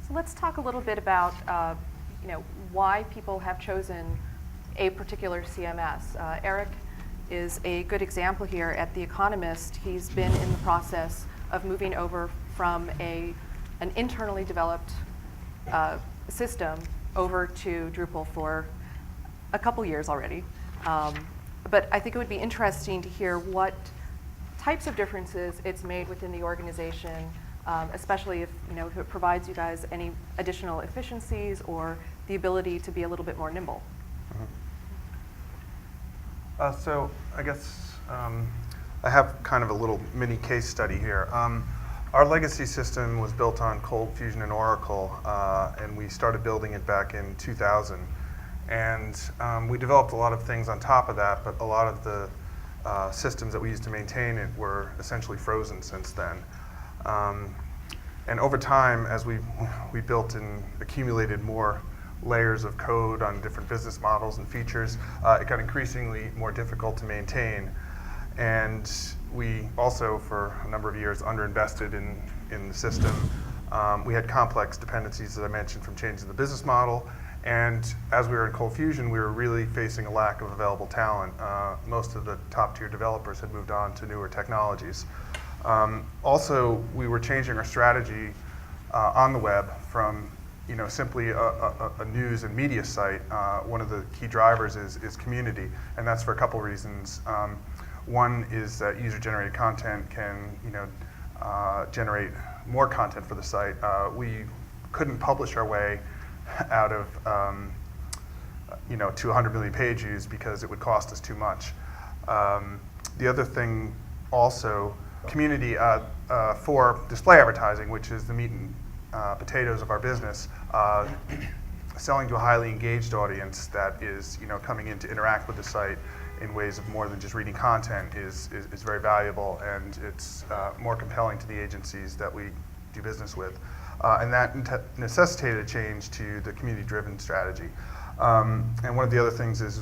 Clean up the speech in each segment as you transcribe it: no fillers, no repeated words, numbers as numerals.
So let's talk a little bit about why people have chosen a particular CMS. Eric is a good example here at The Economist. He's been in the process of moving over from an internally developed system over to Drupal for a couple years already. But I think it would be interesting to hear what types of differences it's made within the organization, especially if it provides you guys any additional efficiencies or the ability to be a little bit more nimble. So I guess I have kind of a little mini case study here. Our legacy system was built on Cold Fusion and Oracle, and we started building it back in 2000. And we developed a lot of things on top of that, but a lot of the systems that we used to maintain it were essentially frozen since then. And over time, as we built and accumulated more layers of code on different business models and features, it got increasingly more difficult to maintain. And we also, for a number of years, underinvested in the system. We had complex dependencies, as I mentioned, from changing the business model. And as we were in Cold Fusion, we were really facing a lack of available talent. Most of the top-tier developers had moved on to newer technologies. Also, we were changing our strategy on the web from simply a news and media site. One of the key drivers is community, and that's for a couple reasons. One is that user-generated content can generate more content for the site. We couldn't publish our way out of to 100 million page views because it would cost us too much. The other thing also, community for display advertising, which is the meat and potatoes of our business, selling to a highly engaged audience that is coming in to interact with the site in ways of more than just reading content is very valuable, and it's more compelling to the agencies that we do business with. And that necessitated a change to the community-driven strategy. And one of the other things is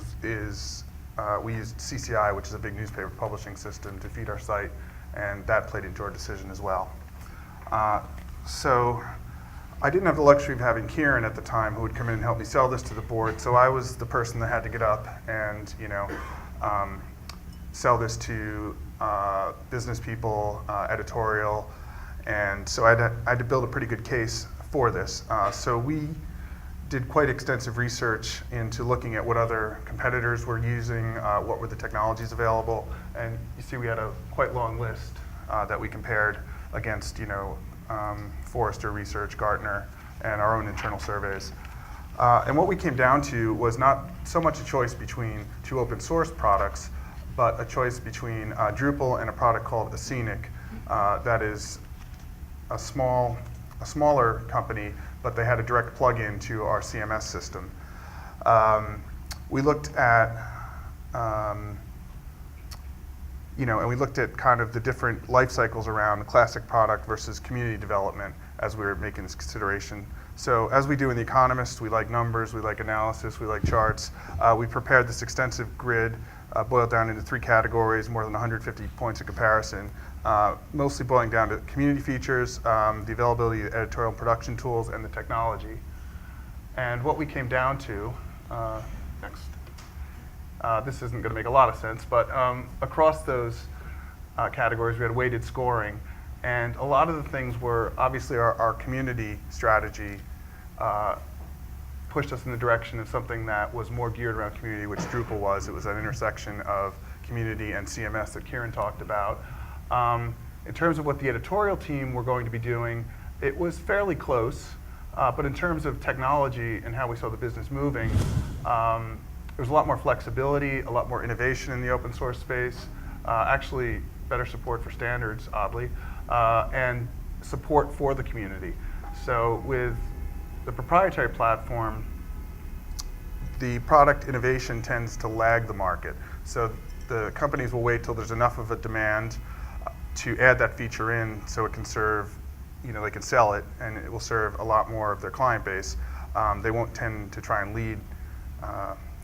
we used CCI, which is a big newspaper publishing system, to feed our site, and that played into our decision as well. So I didn't have the luxury of having Kieran at the time who would come in and help me sell this to the board, so I was the person that had to get up and sell this to business people, editorial, and so I had to build a pretty good case for this. So we did quite extensive research into looking at what other competitors were using, what were the technologies available, and you see we had a quite long list that we compared against Forrester Research, Gartner, and our own internal surveys. And what we came down to was not so much a choice between two open source products, but a choice between Drupal and a product called Ascenic that is a smaller company, but they had a direct plug-in to our CMS system. We looked at, and we looked at kind of the different life cycles around the classic product versus community development as we were making this consideration. So as we do in The Economist, we like numbers, we like analysis, we like charts. We prepared this extensive grid, boiled down into 3 categories, more than 150 points of comparison, mostly boiling down to community features, the availability of editorial and production tools, and the technology. And what we came down to, next, this isn't going to make a lot of sense, but across those categories we had weighted scoring. And a lot of the things were, obviously our community strategy pushed us in the direction of something that was more geared around community, which Drupal was. It was an intersection of community and CMS that Kieran talked about. In terms of what the editorial team were going to be doing, it was fairly close. But in terms of technology and how we saw the business moving, there was a lot more flexibility, a lot more innovation in the open source space, actually better support for standards, oddly, and support for the community. So with the proprietary platform, the product innovation tends to lag the market. So the companies will wait till there's enough of a demand to add that feature in so it can serve, they can sell it and it will serve a lot more of their client base. They won't tend to try and lead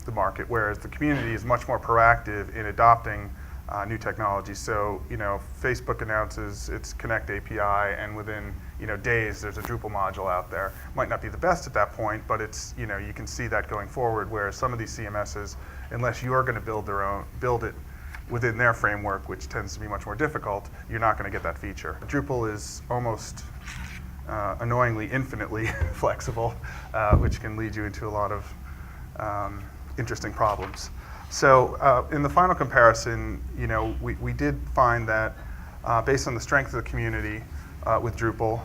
the market, whereas the community is much more proactive in adopting new technology. So, Facebook announces its Connect API, and within days, there's a Drupal module out there. Might not be the best at that point, but it's you can see that going forward. Whereas some of these CMSs, unless you're going to build it within their framework, which tends to be much more difficult, you're not going to get that feature. Drupal is almost annoyingly infinitely flexible, which can lead you into a lot of interesting problems. So in the final comparison, we did find that based on the strength of the community with Drupal,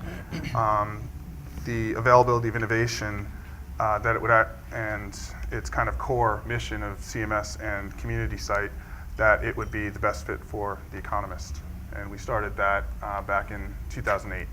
the availability of innovation that it would and its kind of core mission of CMS and community site, that it would be the best fit for The Economist. And we started that back in 2008.